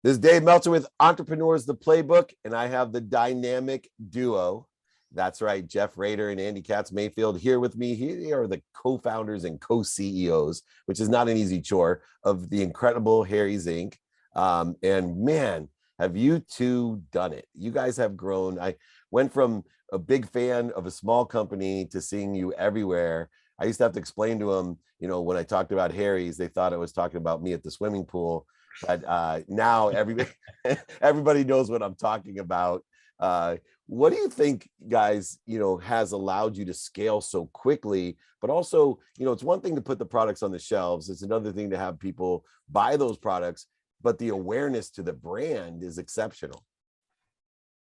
This is Dave Meltzer with Entrepreneurs The Playbook, and I have the dynamic duo. That's right, Jeff Raider and Andy Katz-Mayfield here with me. Here are the co-founders and co-CEOs, which is not an easy chore, of the incredible Harry's Inc. And man, have you two done it. You guys have grown. I went from a big fan of a small company to seeing you everywhere. I used to have to explain to them, when I talked about Harry's, they thought I was talking about me at the swimming pool. But now everybody knows what I'm talking about. What do you think, guys, has allowed you to scale so quickly? But also, it's one thing to put the products on the shelves. It's another thing to have people buy those products, but the awareness to the brand is exceptional.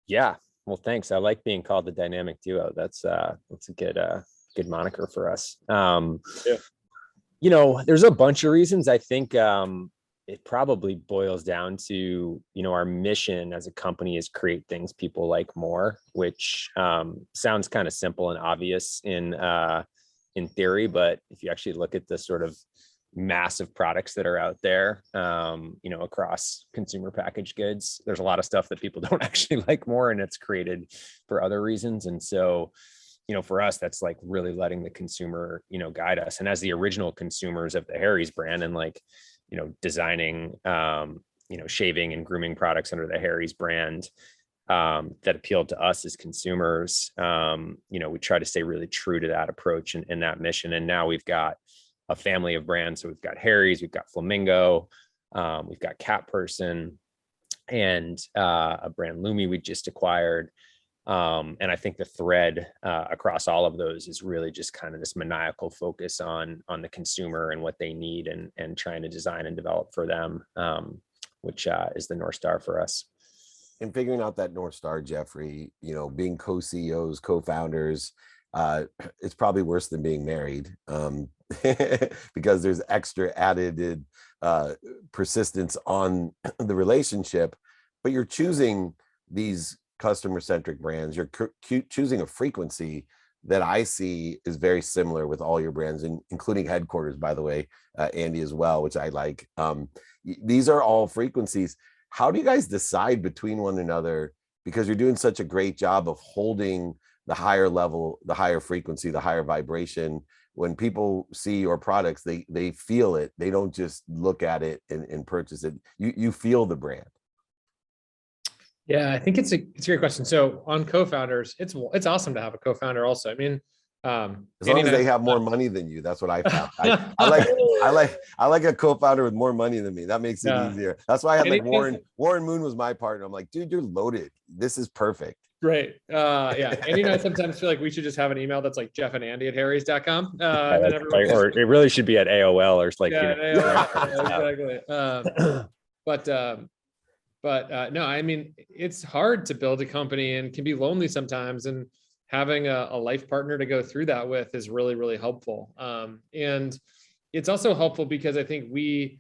Yeah. Well, thanks. I like being called the dynamic duo. That's a good moniker for us. Yeah. There's a bunch of reasons. I think it probably boils down to, our mission as a company is create things people like more, which sounds kind of simple and obvious in theory, but if you actually look at the sort of massive products that are out there, across consumer packaged goods, there's a lot of stuff that people don't actually like more, and it's created for other reasons. And so, for us, that's like really letting the consumer, guide us. And as the original consumers of the Harry's brand, and designing, shaving and grooming products under the Harry's brand that appealed to us as consumers. We try to stay really true to that approach and that mission. And now we've got a family of brands. So we've got Harry's, we've got Flamingo, we've got Cat Person, and a brand Lumi we just acquired. And I think the thread across all of those is really just kind of this maniacal focus on the consumer and what they need, and trying to design and develop for them, which is the North Star for us. And figuring out that North Star, Jeffrey, being co-CEOs, co-founders, it's probably worse than being married, because there's extra added persistence on the relationship, but you're choosing these customer-centric brands. You're choosing a frequency that I see is very similar with all your brands, including Headquarters, by the way, Andy, as well, which I like. These are all frequencies. How do you guys decide between one another? Because you're doing such a great job of holding the higher level, the higher frequency, the higher vibration. When people see your products, they feel it. They don't just look at it and purchase it. You feel the brand. Yeah, I think it's a great question. So on co-founders, it's awesome to have a co-founder also. I mean, as long as they have more money than you, that's what I found. I like a co-founder with more money than me. That makes it easier. That's why I had Warren Moon was my partner. I'm like, dude, you're loaded. This is perfect. Great. Yeah. Andy and I sometimes feel like we should just have an email that's like jeffandandy@harrys.com. Or it really should be at AOL or like, exactly. No, I mean, it's hard to build a company and can be lonely sometimes, and having a life partner to go through that with is really, really helpful. And it's also helpful because I think we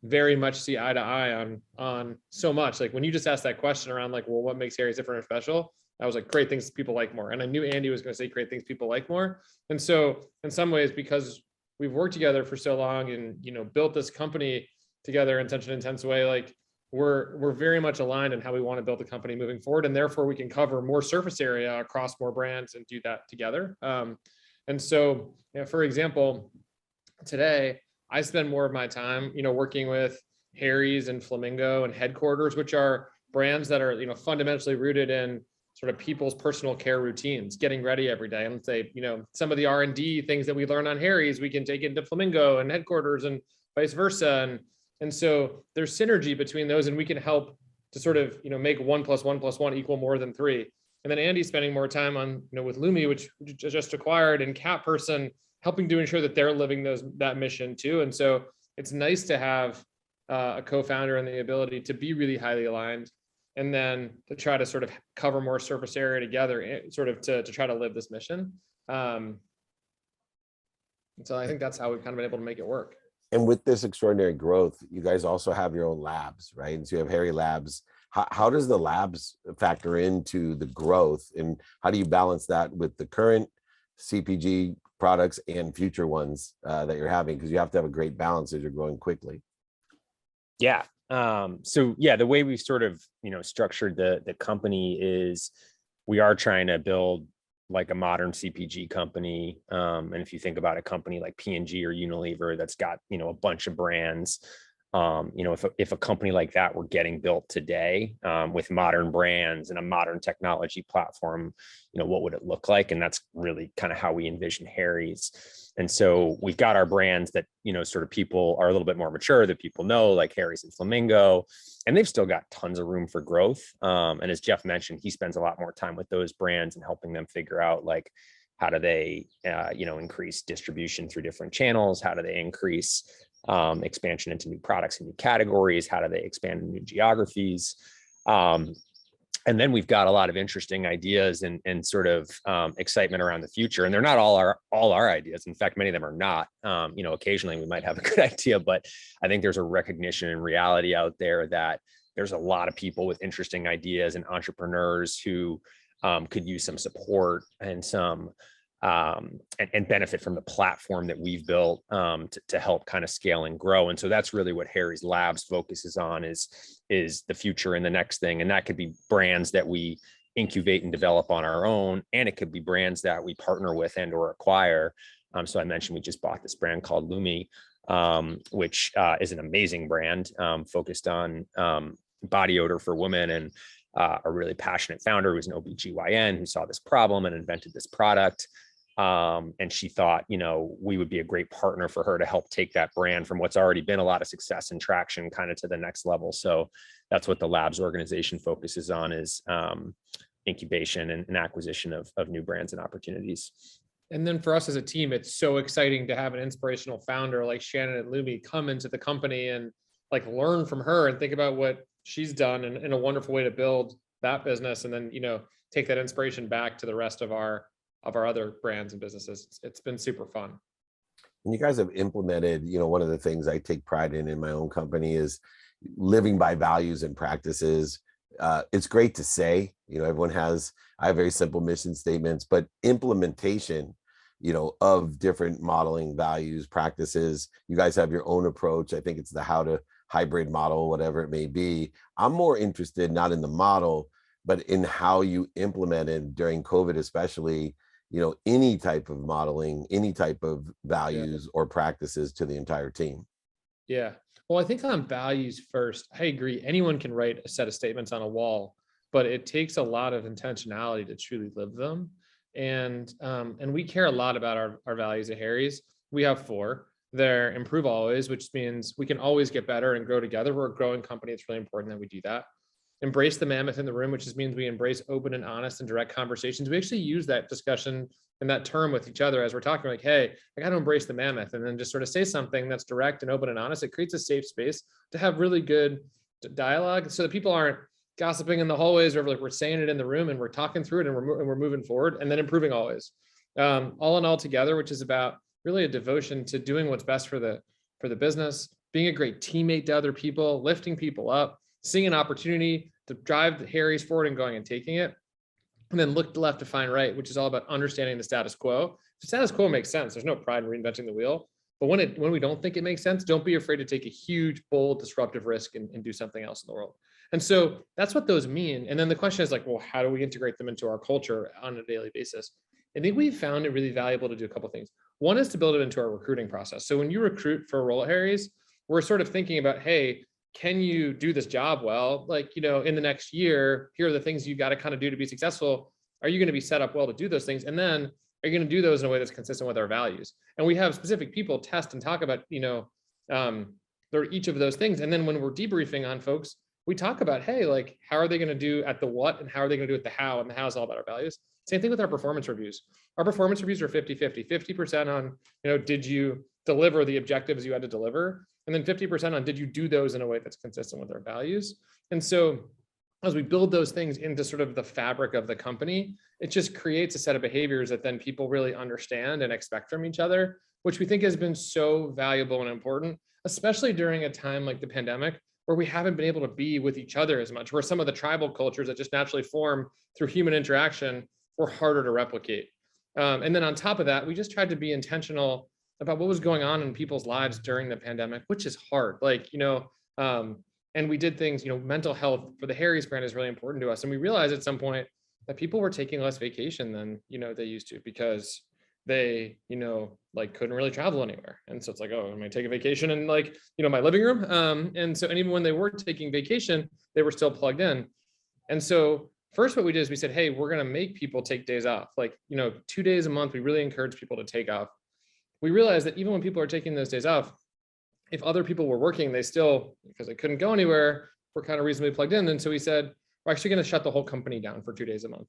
very much see eye to eye on so much. Like when you just asked that question around like, well, what makes Harry's different or special? I was like, great things people like more. And I knew Andy was going to say great things people like more. And so in some ways, because we've worked together for so long and, built this company together in such an intense way, like we're very much aligned in how we want to build the company moving forward. And therefore we can cover more surface area across more brands and do that together. And so, for example, today I spend more of my time, working with Harry's and Flamingo and Headquarters, which are brands that are, fundamentally rooted in sort of people's personal care routines, getting ready every day. And say, some of the R&D things that we learn on Harry's, we can take into Flamingo and Headquarters and vice versa. And so there's synergy between those, and we can help to sort of, make 1 + 1 + 1 equal more than 3. And then Andy's spending more time on, with Lumi, which we just acquired, and Cat Person, helping to ensure that they're living that mission too. And so it's nice to have a co-founder and the ability to be really highly aligned, and then to try to sort of cover more surface area together, sort of to try to live this mission. And so I think that's how we've kind of been able to make it work. And with this extraordinary growth, you guys also have your own labs, right? And so you have Harry Labs. How does the labs factor into the growth, and how do you balance that with the current CPG products and future ones that you're having? Because you have to have a great balance as you're growing quickly. Yeah, So yeah, the way we've sort of, structured the company is we are trying to build like a modern CPG company. And if you think about a company like P&G or Unilever, that's got, a bunch of brands, if a company like that were getting built today, with modern brands and a modern technology platform, what would it look like? And that's really kind of how we envision Harry's. And so we've got our brands that, sort of people are a little bit more mature, that people know, like Harry's and Flamingo, and they've still got tons of room for growth. And as Jeff mentioned, he spends a lot more time with those brands and helping them figure out, like, how do they, increase distribution through different channels? How do they increase expansion into new products and new categories? How do they expand in new geographies? And then we've got a lot of interesting ideas and sort of excitement around the future. And they're not all our ideas. In fact, many of them are not. Occasionally we might have a good idea, but I think there's a recognition and reality out there that there's a lot of people with interesting ideas and entrepreneurs who could use some support and some and benefit from the platform that we've built to help kind of scale and grow. And so that's really what Harry's Labs focuses on is the future and the next thing. And that could be brands that we incubate and develop on our own, and it could be brands that we partner with and or acquire. So I mentioned we just bought this brand called Lumi, which is an amazing brand focused on body odor for women, and a really passionate founder who's an OBGYN who saw this problem and invented this product. And she thought, we would be a great partner for her to help take that brand from what's already been a lot of success and traction kind of to the next level. So that's what the Labs organization focuses on, is incubation and acquisition of new brands and opportunities. And then for us as a team, it's so exciting to have an inspirational founder like Shannon and Lumi come into the company and like learn from her and think about what she's done in a wonderful way to build that business. And then, take that inspiration back to the rest of our other brands and businesses. It's been super fun. And you guys have implemented, one of the things I take pride in my own company is living by values and practices. It's great to say, I have very simple mission statements, but implementation, of different modeling values, practices, you guys have your own approach. I think it's the how to hybrid model, whatever it may be. I'm more interested not in the model, but in how you implemented during COVID, especially, any type of modeling, any type of values or practices to the entire team. Yeah. Well, I think on values first, I agree. Anyone can write a set of statements on a wall, but it takes a lot of intentionality to truly live them. And we care a lot about our values at Harry's. We have 4. They're improve always, which means we can always get better and grow together. We're a growing company. It's really important that we do that. Embrace the mammoth in the room, which just means we embrace open and honest and direct conversations. We actually use that discussion and that term with each other as we're talking, like, hey, I got to embrace the mammoth, and then just sort of say something that's direct and open and honest. It creates a safe space to have really good dialogue so that people aren't gossiping in the hallways, or like we're saying it in the room and we're talking through it and we're moving forward, and then improving always. All in all together, which is about really a devotion to doing what's best for the business, being a great teammate to other people, lifting people up, seeing an opportunity to drive the Harry's forward and going and taking it, and then look left to find right, which is all about understanding the status quo. If the status quo makes sense, there's no pride in reinventing the wheel. But when we don't think it makes sense, don't be afraid to take a huge, bold, disruptive risk and do something else in the world. And so that's what those mean. And then the question is like, well, how do we integrate them into our culture on a daily basis? I think we've found it really valuable to do a couple of things. One is to build it into our recruiting process. So when you recruit for a role at Harry's, we're sort of thinking about, hey, can you do this job well? Like, in the next year, here are the things you got to kind of do to be successful. Are you going to be set up well to do those things? And then are you going to do those in a way that's consistent with our values? And we have specific people test and talk about, each of those things. And then when we're debriefing on folks, we talk about, hey, like, how are they going to do at the what, and how are they going to do at the how? And the how is all about our values. Same thing with our performance reviews. Our performance reviews are 50-50, 50% on, did you deliver the objectives you had to deliver? And then 50% on, did you do those in a way that's consistent with our values? And so as we build those things into sort of the fabric of the company, it just creates a set of behaviors that then people really understand and expect from each other, which we think has been so valuable and important, especially during a time like the pandemic, where we haven't been able to be with each other as much, where some of the tribal cultures that just naturally form through human interaction were harder to replicate. And then on top of that, we just tried to be intentional about what was going on in people's lives during the pandemic, which is hard. Like, And we did things, mental health for the Harry's brand is really important to us. And we realized at some point that people were taking less vacation than, they used to, because they, like couldn't really travel anywhere. And so it's like, oh, I'm gonna take a vacation in like, my living room. And even when they were taking vacation, they were still plugged in. And so first what we did is we said, hey, we're gonna make people take days off. Like, 2 days a month, we really encourage people to take off. We realized that even when people are taking those days off, if other people were working, they still, because they couldn't go anywhere, were kind of reasonably plugged in. And so we said, we're actually going to shut the whole company down for 2 days a month.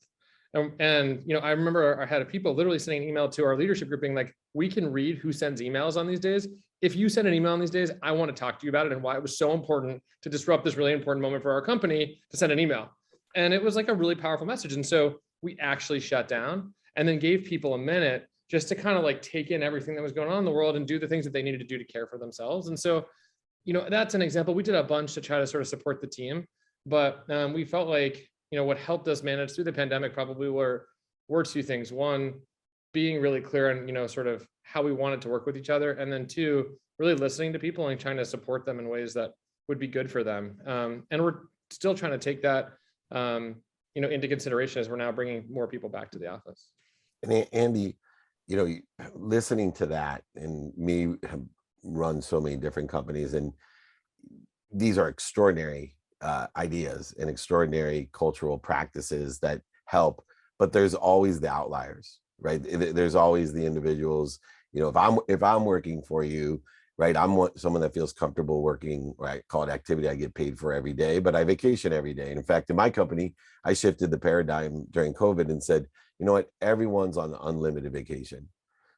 And I remember I had people literally sending an email to our leadership group being like, we can read who sends emails on these days. If you send an email on these days, I want to talk to you about it and why it was so important to disrupt this really important moment for our company to send an email. And it was like a really powerful message. And so we actually shut down and then gave people a minute just to kind of like take in everything that was going on in the world and do the things that they needed to do to care for themselves. And so, that's an example. We did a bunch to try to sort of support the team, but we felt like, what helped us manage through the pandemic probably were two things. One, being really clear on, sort of how we wanted to work with each other. And then two, really listening to people and trying to support them in ways that would be good for them. And we're still trying to take that, into consideration as we're now bringing more people back to the office. And Andy, listening to that, and me have run so many different companies, and these are extraordinary ideas and extraordinary cultural practices that help, but there's always the outliers, right? There's always the individuals. If I'm working for you, right, I'm someone that feels comfortable working, right, call it activity I get paid for every day, but I vacation every day. And in fact, in my company, I shifted the paradigm during COVID and said, you know what, everyone's on unlimited vacation.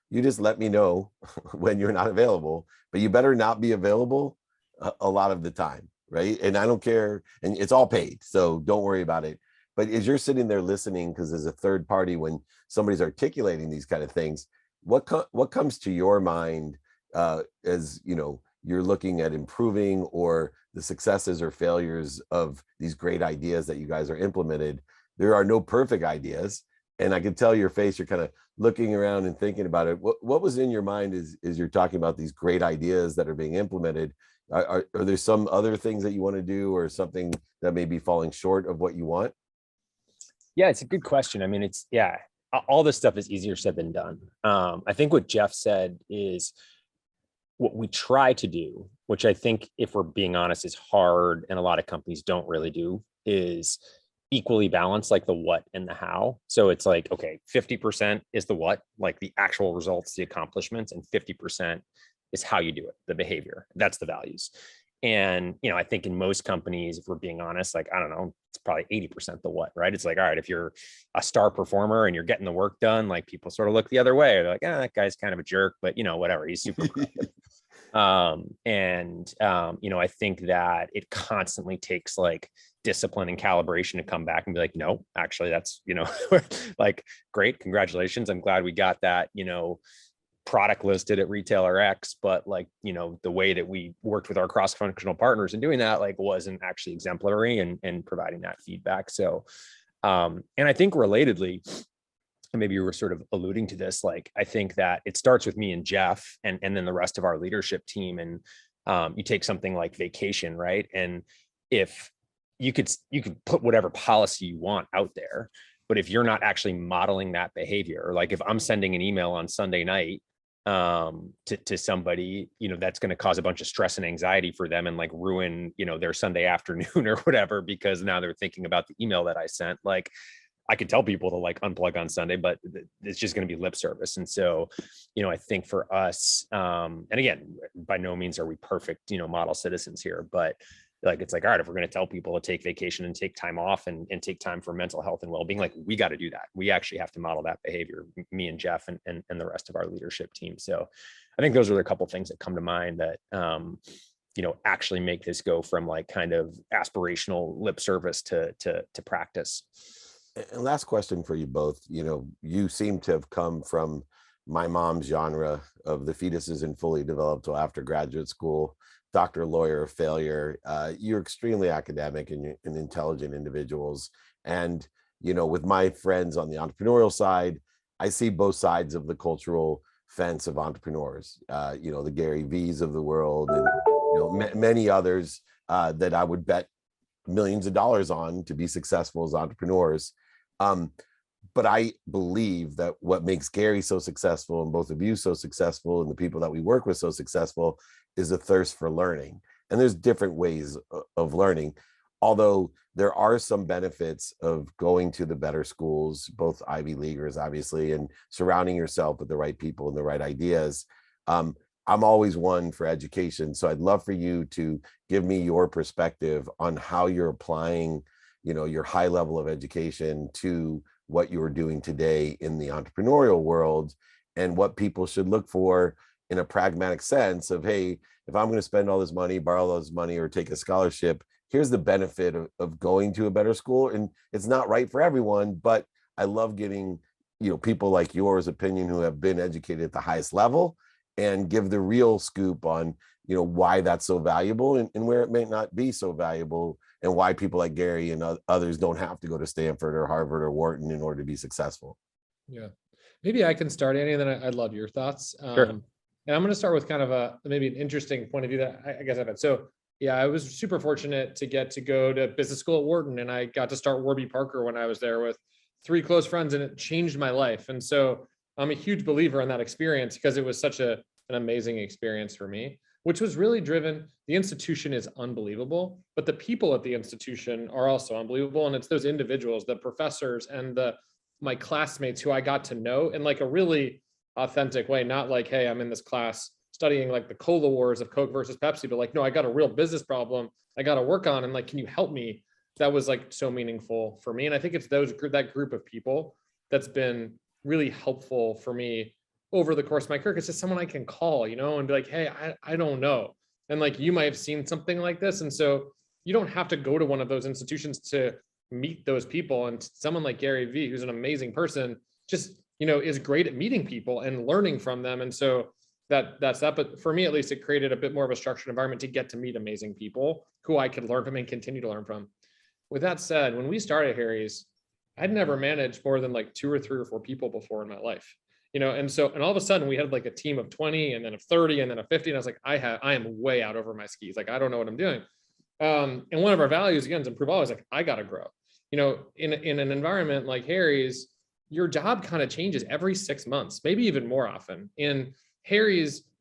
You just let me know when you're not available, but you better not be available a lot of the time, right? And I don't care, and it's all paid, so don't worry about it. But as you're sitting there listening, because as a third party, when somebody's articulating these kind of things, what comes to your mind as you're looking at improving, or the successes or failures of these great ideas that you guys are implemented? There are no perfect ideas. And I can tell your face, you're kind of looking around and thinking about it. What was in your mind as you're talking about these great ideas that are being implemented? Are there some other things that you want to do, or something that may be falling short of what you want? Yeah, it's a good question. I mean, all this stuff is easier said than done. I think what Jeff said is what we try to do, which I think, if we're being honest, is hard, and a lot of companies don't really do, is equally balanced, like the what and the how. So it's like, okay, 50% is the what, like the actual results, the accomplishments, and 50% is how you do it, the behavior. That's the values. And, I think in most companies, if we're being honest, like, I don't know, it's probably 80% the what, right? It's like, all right, if you're a star performer and you're getting the work done, like, people sort of look the other way. They're like, that guy's kind of a jerk, but whatever, he's super productive. I think that it constantly takes like discipline and calibration to come back and be like, no, actually that's, like, great, congratulations. I'm glad we got that, product listed at retailer X, but like, the way that we worked with our cross-functional partners in doing that, like, wasn't actually exemplary and providing that feedback. So, and I think relatedly, and maybe you were sort of alluding to this, like, I think that it starts with me and Jeff and then the rest of our leadership team. And you take something like vacation, right? And if you could put whatever policy you want out there, but if you're not actually modeling that behavior, or like if I'm sending an email on Sunday night to somebody, that's going to cause a bunch of stress and anxiety for them and like ruin, their Sunday afternoon or whatever, because now they're thinking about the email that I sent. Like, I could tell people to like unplug on Sunday, but it's just going to be lip service. And so, I think for us, and again, by no means are we perfect, model citizens here, but like, it's like, all right, if we're going to tell people to take vacation and take time off and take time for mental health and well-being, like, we got to do that. We actually have to model that behavior, me and Jeff and the rest of our leadership team. So I think those are a couple of things that come to mind that, actually make this go from like kind of aspirational lip service to practice. And last question for you both. You seem to have come from my mom's genre of the fetus isn't fully developed till after graduate school, doctor, lawyer, failure. You're extremely academic and intelligent individuals. And, with my friends on the entrepreneurial side, I see both sides of the cultural fence of entrepreneurs, the Gary V's of the world, and, many others that I would bet millions of dollars on to be successful as entrepreneurs. But I believe that what makes Gary so successful and both of you so successful and the people that we work with so successful is a thirst for learning. And there's different ways of learning, although there are some benefits of going to the better schools, both Ivy Leaguers, obviously, and surrounding yourself with the right people and the right ideas. I'm always one for education. So I'd love for you to give me your perspective on how you're applying, your high level of education to what you're doing today in the entrepreneurial world, and what people should look for in a pragmatic sense of, hey, if I'm going to spend all this money, borrow all this money, or take a scholarship, here's the benefit of going to a better school. And it's not right for everyone, but I love getting, people like yours opinion who have been educated at the highest level and give the real scoop on, why that's so valuable and where it may not be so valuable, and why people like Gary and others don't have to go to Stanford or Harvard or Wharton in order to be successful. Yeah. Maybe I can start, Andy, and then I'd love your thoughts. Sure. And I'm going to start with kind of maybe an interesting point of view that I guess I've had. So yeah, I was super fortunate to get to go to business school at Wharton, and I got to start Warby Parker when I was there with 3 close friends, and it changed my life. And so I'm a huge believer in that experience because it was such an amazing experience for me, which was really driven. The institution is unbelievable, but the people at the institution are also unbelievable. And it's those individuals, the professors and my classmates who I got to know in like a really authentic way, not like, hey, I'm in this class studying like the cola wars of Coke versus Pepsi, but like, no, I got a real business problem I got to work on. And like, can you help me? That was like so meaningful for me. And I think it's that group of people that's been really helpful for me over the course of my career. It's just someone I can call, and be like, hey, I don't know. And like, you might have seen something like this. And so you don't have to go to one of those institutions to meet those people. And someone like Gary Vee, who's an amazing person, just, is great at meeting people and learning from them. And so that's that. But for me, at least, it created a bit more of a structured environment to get to meet amazing people who I could learn from and continue to learn from. With that said, when we started Harry's, I'd never managed more than like 2 or 3 or 4 people before in my life, and all of a sudden we had like a team of 20 and then of 30 and then of 50. And I was like, I am way out over my skis. Like, I don't know what I'm doing. And one of our values, again, is improve always. Like, I got to grow, in an environment like Harry's, your job kind of changes every 6 months, maybe even more often. In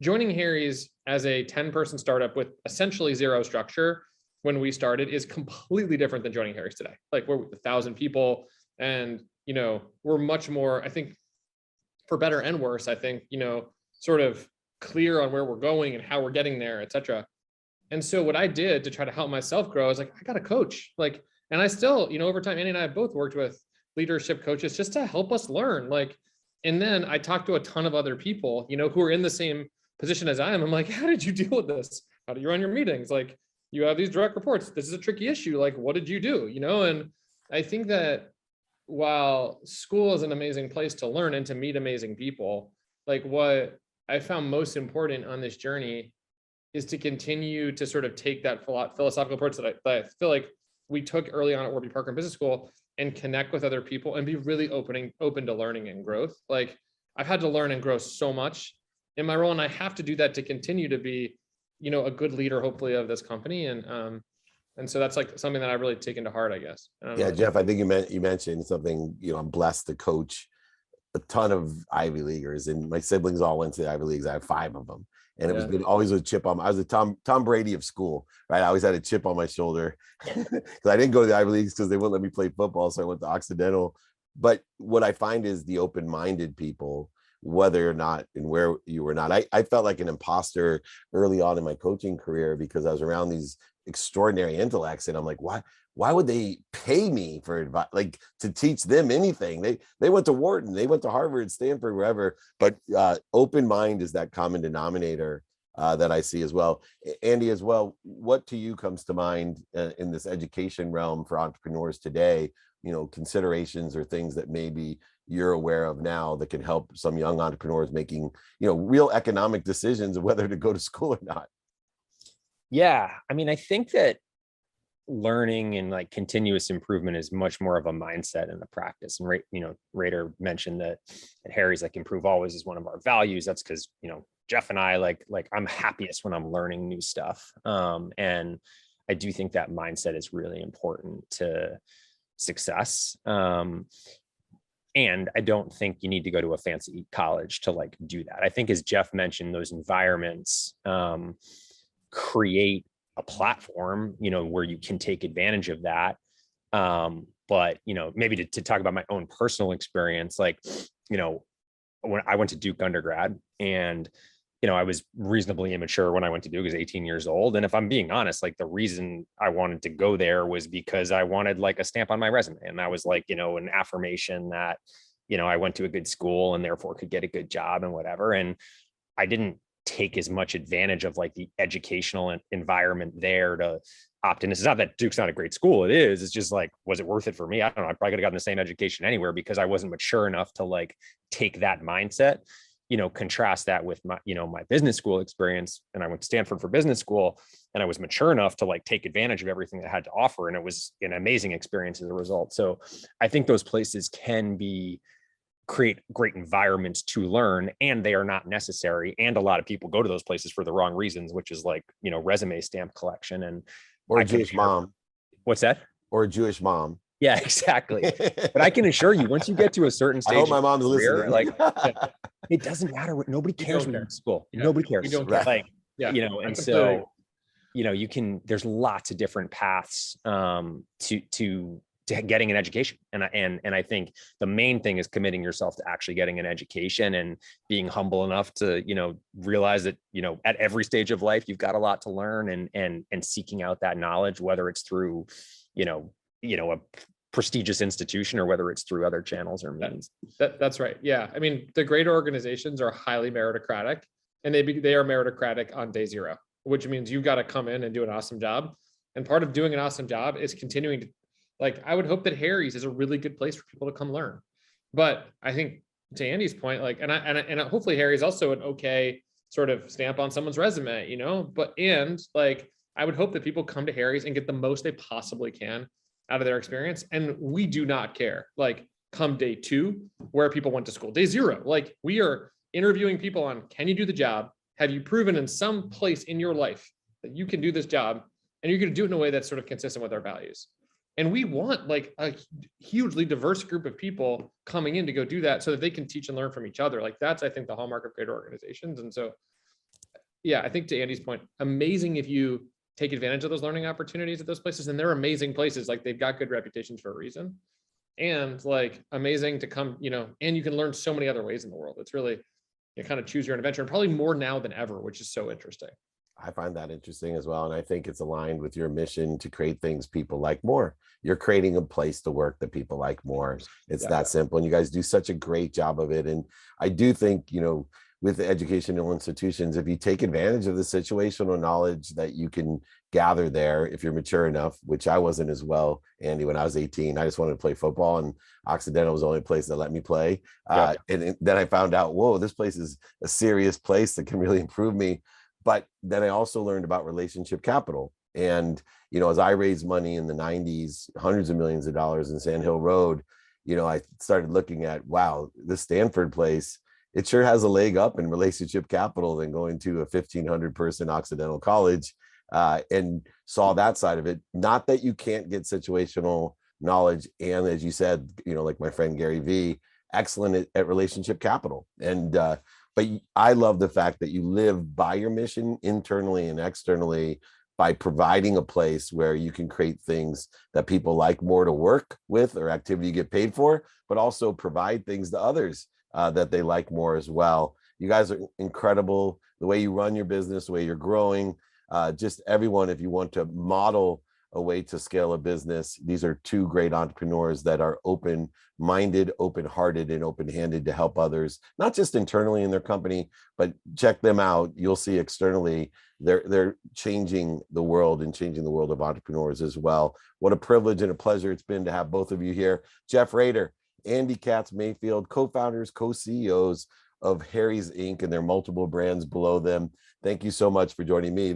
joining Harry's as a 10-person startup with essentially zero structure when we started is completely different than joining Harry's today. Like, we're with 1,000 people, and we're much more, I think, for better and worse, I think, sort of clear on where we're going and how we're getting there, et cetera. And so what I did to try to help myself grow is like, I got a coach, like, and I still, over time, Andy and I have both worked with leadership coaches just to help us learn. Like, and then I talked to a ton of other people, who are in the same position as I am. I'm like, how did you deal with this? How do you run your meetings? Like, you have these direct reports. This is a tricky issue. Like, what did you do? And I think that while school is an amazing place to learn and to meet amazing people, like, what I found most important on this journey is to continue to sort of take that philosophical approach that I feel like we took early on at Warby Parker Business School and connect with other people and be really open to learning and growth. Like, I've had to learn and grow so much in my role, and I have to do that to continue to be, a good leader, hopefully, of this company. And so that's like something that I really taken to heart, I guess. Yeah, Jeff, I think you mentioned something, I'm blessed to coach a ton of Ivy Leaguers, and my siblings all went to the Ivy Leagues. I have 5 of them. And it was been always a chip on. I was a Tom Brady of school, right? I always had a chip on my shoulder because I didn't go to the Ivy Leagues because they wouldn't let me play football. So I went to Occidental. But what I find is the open-minded people, whether or not and where you were not, I felt like an imposter early on in my coaching career because I was around these extraordinary intellects, and I'm like, why would they pay me for advice, like to teach them anything? They went to Wharton, they went to Harvard, Stanford, wherever. But open mind is that common denominator that I see as well. Andy, as well, what to you comes to mind in this education realm for entrepreneurs today? Considerations or things that maybe you're aware of now that can help some young entrepreneurs making real economic decisions of whether to go to school or not. Yeah, I mean, I think that learning and like continuous improvement is much more of a mindset and a practice. And Raider mentioned that at Harry's, like, improve always is one of our values. That's because Jeff and I like I'm happiest when I'm learning new stuff. And I do think that mindset is really important to success. And I don't think you need to go to a fancy college to like do that. I think, as Jeff mentioned, those environments create a platform, where you can take advantage of that. But, maybe to talk about my own personal experience, like, when I went to Duke undergrad, and, I was reasonably immature when I went to Duke. I was 18 years old. And if I'm being honest, like, the reason I wanted to go there was because I wanted like a stamp on my resume. And that was like, an affirmation that, I went to a good school and therefore could get a good job and whatever. And I didn't take as much advantage of like the educational environment there to opt in. It's not that Duke's not a great school. It is. It's just like, was it worth it for me? I don't know. I probably could have gotten the same education anywhere because I wasn't mature enough to like take that mindset. Contrast that with my, my business school experience. And I went to Stanford for business school, and I was mature enough to like take advantage of everything that had to offer. And it was an amazing experience as a result. So I think those places can create great environments to learn, and they are not necessary. And a lot of people go to those places for the wrong reasons, which is like, resume stamp collection. And or a Jewish mom. What's that? Or a Jewish mom. Yeah, exactly. But I can assure you, once you get to a certain stage, I hope my mom's listening. Like, it doesn't matter what, nobody cares when you're in school. Yeah. Nobody cares. We don't care. Like, Yeah. And so, there's lots of different paths to getting an education. And I think the main thing is committing yourself to actually getting an education and being humble enough to, realize that, at every stage of life, you've got a lot to learn, and seeking out that knowledge, whether it's through, a prestigious institution or whether it's through other channels or means. That's right. Yeah. I mean, the great organizations are highly meritocratic, and they are meritocratic on day zero, which means you've got to come in and do an awesome job. And part of doing an awesome job is continuing to, like, I would hope that Harry's is a really good place for people to come learn. But I think, to Andy's point, like, and hopefully Harry's also an okay sort of stamp on someone's resume, and like, I would hope that people come to Harry's and get the most they possibly can out of their experience. And we do not care, like, come day 2, where people went to school. Day 0, like, we are interviewing people on, can you do the job? Have you proven in some place in your life that you can do this job? And you're going to do it in a way that's sort of consistent with our values. And we want like a hugely diverse group of people coming in to go do that so that they can teach and learn from each other. Like, that's, I think, the hallmark of great organizations. And so, yeah, I think, to Andy's point, amazing if you take advantage of those learning opportunities at those places. And they're amazing places. Like, they've got good reputations for a reason. And like, amazing to come, and you can learn so many other ways in the world. It's really, you kind of choose your own adventure, and probably more now than ever, which is so interesting. I find that interesting as well. And I think it's aligned with your mission to create things people like more. You're creating a place to work that people like more. It's that simple. And you guys do such a great job of it. And I do think, with the educational institutions, if you take advantage of the situational knowledge that you can gather there, if you're mature enough, which I wasn't as well, Andy, when I was 18, I just wanted to play football, and Occidental was the only place that let me play. And then I found out, whoa, this place is a serious place that can really improve me. But then I also learned about relationship capital. And, as I raised money in the 90s, hundreds of millions of dollars in Sand Hill Road, I started looking at, wow, this Stanford place, it sure has a leg up in relationship capital than going to a 1,500 person Occidental college, and saw that side of it. Not that you can't get situational knowledge. And as you said, like my friend Gary V, excellent at relationship capital. And, but I love the fact that you live by your mission internally and externally by providing a place where you can create things that people like more to work with, or activity you get paid for, but also provide things to others that they like more as well. You guys are incredible. The way you run your business, the way you're growing, just everyone, if you want to model a way to scale a business, these are two great entrepreneurs that are open-minded, open-hearted, and open-handed to help others, not just internally in their company, but check them out. You'll see externally, they're changing the world and changing the world of entrepreneurs as well. What a privilege and a pleasure it's been to have both of you here. Jeff Raider, Andy Katz-Mayfield, co-founders, co-CEOs of Harry's Inc. and their multiple brands below them. Thank you so much for joining me.